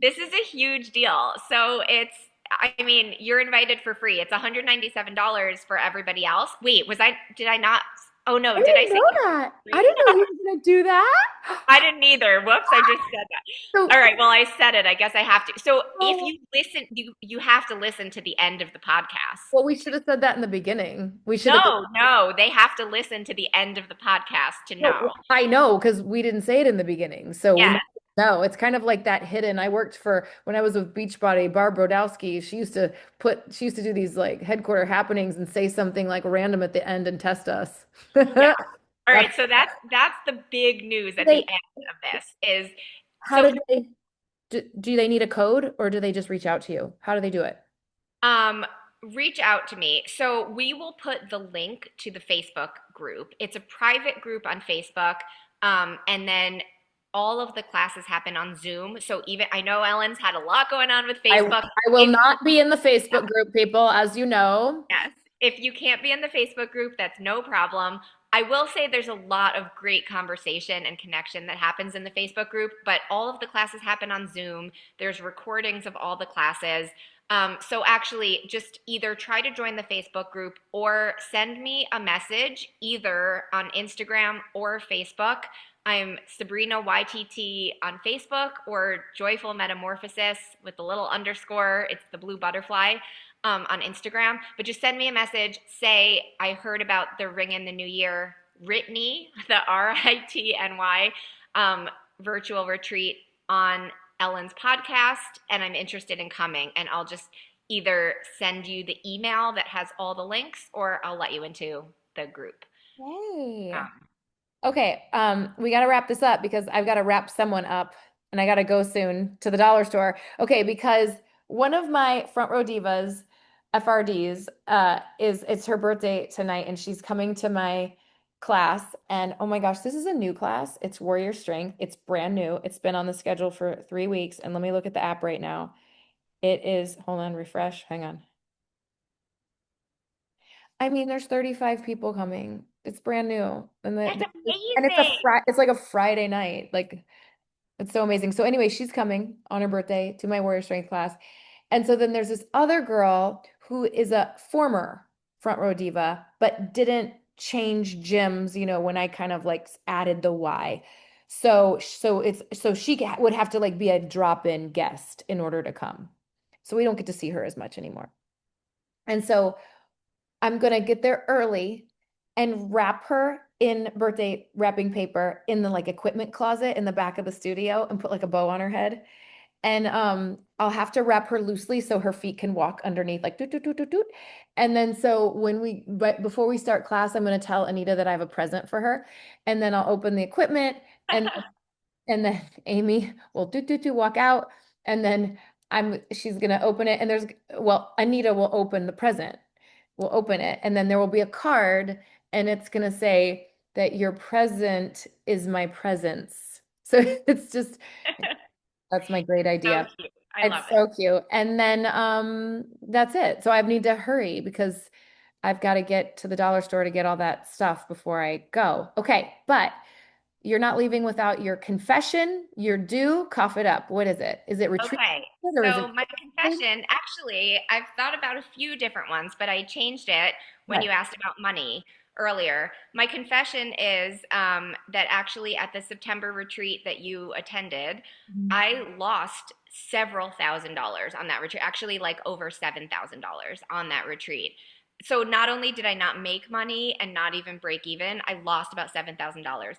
this is a huge deal. So I mean, you're invited for free. It's $197 for everybody else. Wait, did I not? Oh no, did I say know that? I didn't know you were going to do that. I didn't either. Whoops, I just said that. So, all right, well, I said it. I guess I have to. So if you listen, you have to listen to the end of the podcast. Well, we should have said that in the beginning. No, they have to listen to the end of the podcast to know. No, I know, because we didn't say it in the beginning. So Yeah. No, it's kind of like that hidden. I worked when I was with Beachbody, Barb Brodowski, she used to do these like headquarter happenings and say something like random at the end and test us. Yeah. All right, so that's the big news at the end of this is do they need a code, or do they just reach out to you? How do they do it? Reach out to me. So we will put the link to the Facebook group. It's a private group on Facebook. And then all of the classes happen on Zoom. So even I know Ellen's had a lot going on with I Facebook. will If not be in the Facebook group, people, as you know. Yes. If you can't be in the Facebook group, that's no problem. I will say there's a lot of great conversation and connection that happens in the Facebook group, but all of the classes happen on Zoom. There's recordings of all the classes. So actually, just either try to join the Facebook group or send me a message either on Instagram or Facebook. I'm Sabrina YTT on Facebook or Joyful Metamorphosis with the little underscore. It's the blue butterfly on Instagram, but just send me a message. Say, I heard about the Ring in the New Year Ritny, the RITNY virtual retreat on Ellen's podcast, and I'm interested in coming. And I'll just either send you the email that has all the links or I'll let you into the group. Hey. Um, Okay, we got to wrap this up because I've got to wrap someone up and I got to go soon to the dollar store. Okay, because one of my front row divas, FRDs, it's her birthday tonight and she's coming to my class. And oh my gosh, this is a new class. It's Warrior Strength. It's brand new. It's been on the schedule for 3 weeks. And let me look at the app right now. It is, hold on, refresh. Hang on. I mean, there's 35 people coming. It's brand new. that's And amazing. it's like a Friday night. Like it's so amazing. So anyway, she's coming on her birthday to my Warrior Strength class. And so then there's this other girl who is a former front row diva, but didn't change gyms, when I kind of like added the Y. So she would have to like be a drop-in guest in order to come. So we don't get to see her as much anymore. And so I'm gonna get there early and wrap her in birthday wrapping paper in the like equipment closet in the back of the studio and put like a bow on her head. And I'll have to wrap her loosely so her feet can walk underneath like doot doot doot doot doot. And then so but before we start class, I'm gonna tell Anita that I have a present for her. And then I'll open the equipment and then Amy will do walk out and then she's gonna open it and Anita will open the present. We'll open it and then there will be a card and it's gonna say that your present is my presence. So it's just that's my great So idea. cute. I It's love it. so cute. And then that's it. So I need to hurry because I've got to get to the dollar store to get all that stuff before I go. Okay, but you're not leaving without your confession, your due, cough it up. What is it? Is it retreat Okay, or is it? so my confession, actually, I've thought about a few different ones, but I changed it when Okay. you asked about money earlier. My confession is that actually at the September retreat that you attended, Mhm. I lost several $1,000s on that retreat, actually like over $7,000 on that retreat. So not only did I not make money and not even break even, I lost about $7,000.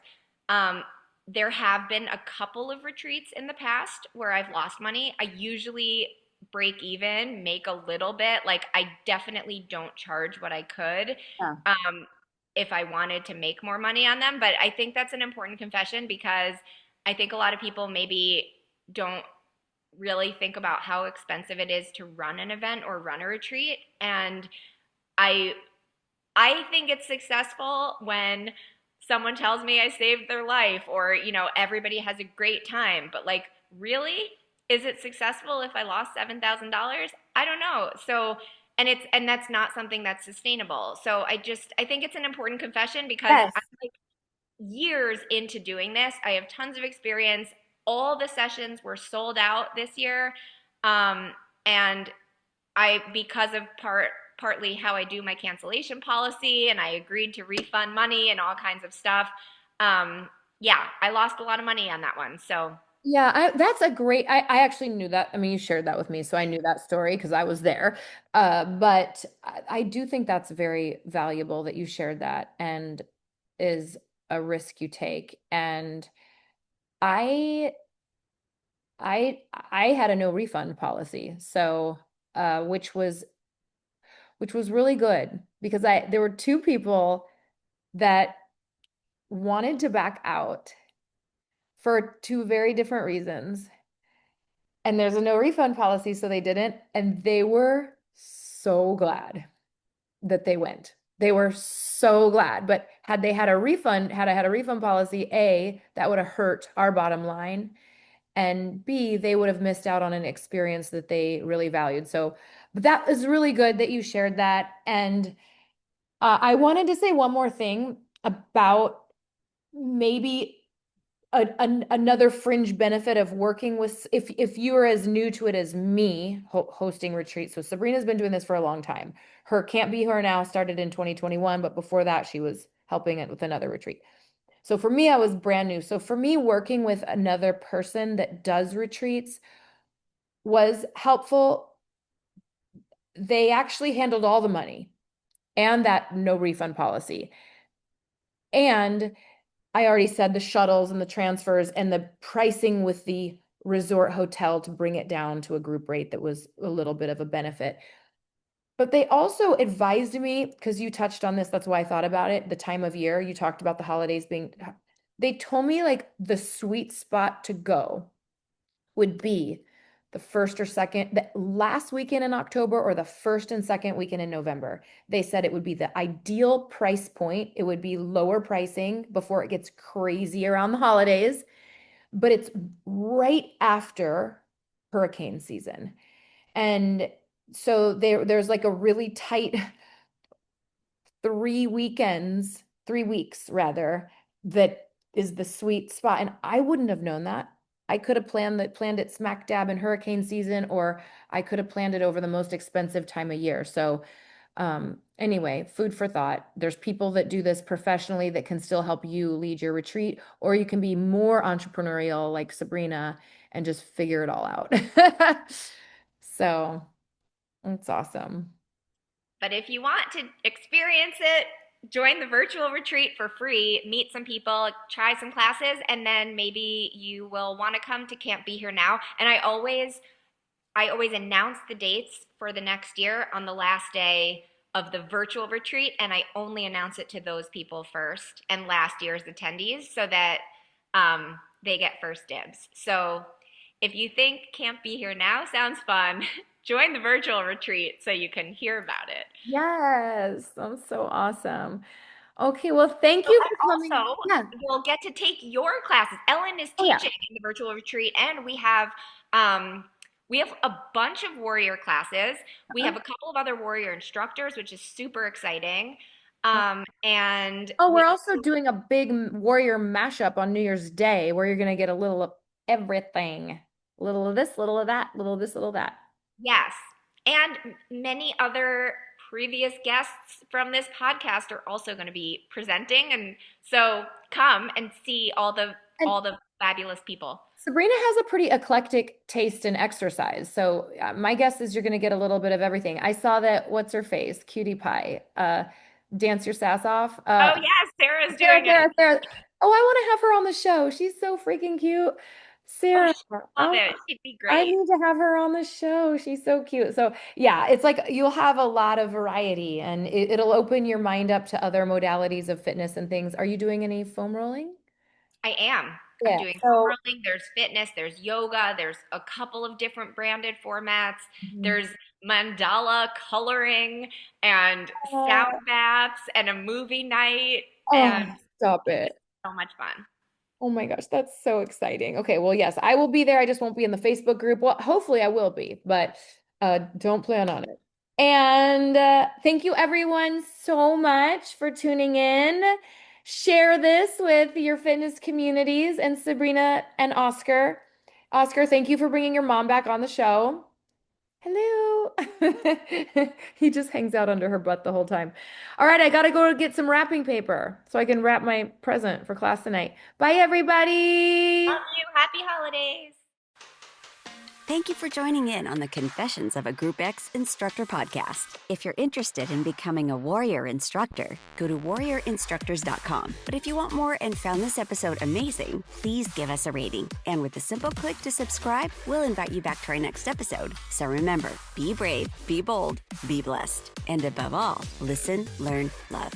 Um, there have been a couple of retreats in the past where I've lost money. I usually break even, make a little bit. Like I definitely don't charge what I could Yeah. if I wanted to make more money on them. But I think that's an important confession because I think a lot of people maybe don't really think about how expensive it is to run an event or run a retreat. And I I think it's successful when someone tells me I saved their life or, everybody has a great time. But like, really? Is it successful if I lost $7,000? I don't know. So, and that's not something that's sustainable. So I think it's an important confession because Yes. I'm like years into doing this. I have tons of experience. All the sessions were sold out this year. And because of partly how I do my cancellation policy, and I agreed to refund money and all kinds of stuff. Yeah, I lost a lot of money on that one. So Yeah, that's a great. I actually knew that. I mean, you shared that with me, so I knew that story because I was there. But I do think that's very valuable that you shared that and is a risk you take. And I I had a no refund policy, so which was really good because there were two people that wanted to back out for two very different reasons. And there's a no refund policy, so they didn't. And they were so glad that they went. They were so glad. But had I had a refund policy, A, that would have hurt our bottom line. And B, they would have missed out on an experience that they really valued. So that is really good that you shared that. And I wanted to say one more thing about maybe another fringe benefit of working with, if you are as new to it as me, hosting retreats. So Sabrina's been doing this for a long time. Her Can't Be Her Now started in 2021, but before that, she was helping it with another retreat. So for me, I was brand new. So for me, working with another person that does retreats was helpful. They actually handled all the money and that no refund policy. And I already said the shuttles and the transfers and the pricing with the resort hotel to bring it down to a group rate that was a little bit of a benefit. But they also advised me, because you touched on this, that's why I thought about it, the time of year. You talked about the holidays being, they told me like the sweet spot to go would be the first or second, the last weekend in October or the first and second weekend in November. They said it would be the ideal price point. It would be lower pricing before it gets crazy around the holidays, but it's right after hurricane season. And so there's like a really tight 3 weeks rather, that is the sweet spot. And I wouldn't have known that. I could have planned it smack dab in hurricane season, or I could have planned it over the most expensive time of year. So anyway, food for thought. There's people that do this professionally that can still help you lead your retreat, or you can be more entrepreneurial like Sabrina and just figure it all out. So it's awesome. But if you want to experience it, join the virtual retreat for free, meet some people, try some classes, and then maybe you will want to come to Can't Be Here Now. And I always announce the dates for the next year on the last day of the virtual retreat, and I only announce it to those people first and last year's attendees so that they get first dibs. So if you think Can't Be Here Now sounds fun, join the virtual retreat so you can hear about it. Yes, that's so awesome. Okay, well, thank you for coming. Also, Yeah. we'll get to take your classes. Ellen is Oh, yeah. teaching in the virtual retreat, and we have a bunch of warrior classes. We have a couple of other warrior instructors, which is super exciting. And Oh, we're also doing a big warrior mashup on New Year's Day where you're going to get a little of everything. A little of this, little of that, little of this, little of that. yes, and many other previous guests from this podcast are also going to be presenting, and so come and see all the fabulous people. Sabrina has a pretty eclectic taste in exercise. So my guess is you're going to get a little bit of everything. I saw that, what's her face? Cutie Pie. Dance Your Sass Off. Oh, yes, Sarah's doing it. Sarah. Oh, I want to have her on the show. She's so freaking cute. Sarah. Love it. She'd be great. I need to have her on the show. She's so cute. So yeah, it's like you'll have a lot of variety, and it'll open your mind up to other modalities of fitness and things. Are you doing any foam rolling? I am. Yeah, I'm doing foam rolling. There's fitness. There's yoga. There's a couple of different branded formats. There's mandala coloring and sound baths and a movie night. And stop it. So much fun. Oh my gosh, that's so exciting. Okay, well, yes, I will be there. I just won't be in the Facebook group. Well, hopefully I will be, but don't plan on it. And thank you everyone so much for tuning in. Share this with your fitness communities, and Sabrina and Oscar. Oscar, thank you for bringing your mom back on the show. Hello. He just hangs out under her butt the whole time. All right, I got to go get some wrapping paper so I can wrap my present for class tonight. Bye, everybody. Love you. Happy holidays. Thank you for joining in on the Confessions of a Group X Instructor podcast. If you're interested in becoming a warrior instructor, go to warriorinstructors.com. But if you want more and found this episode amazing, please give us a rating. And with a simple click to subscribe, we'll invite you back to our next episode. So remember, be brave, be bold, be blessed. And above all, listen, learn, love.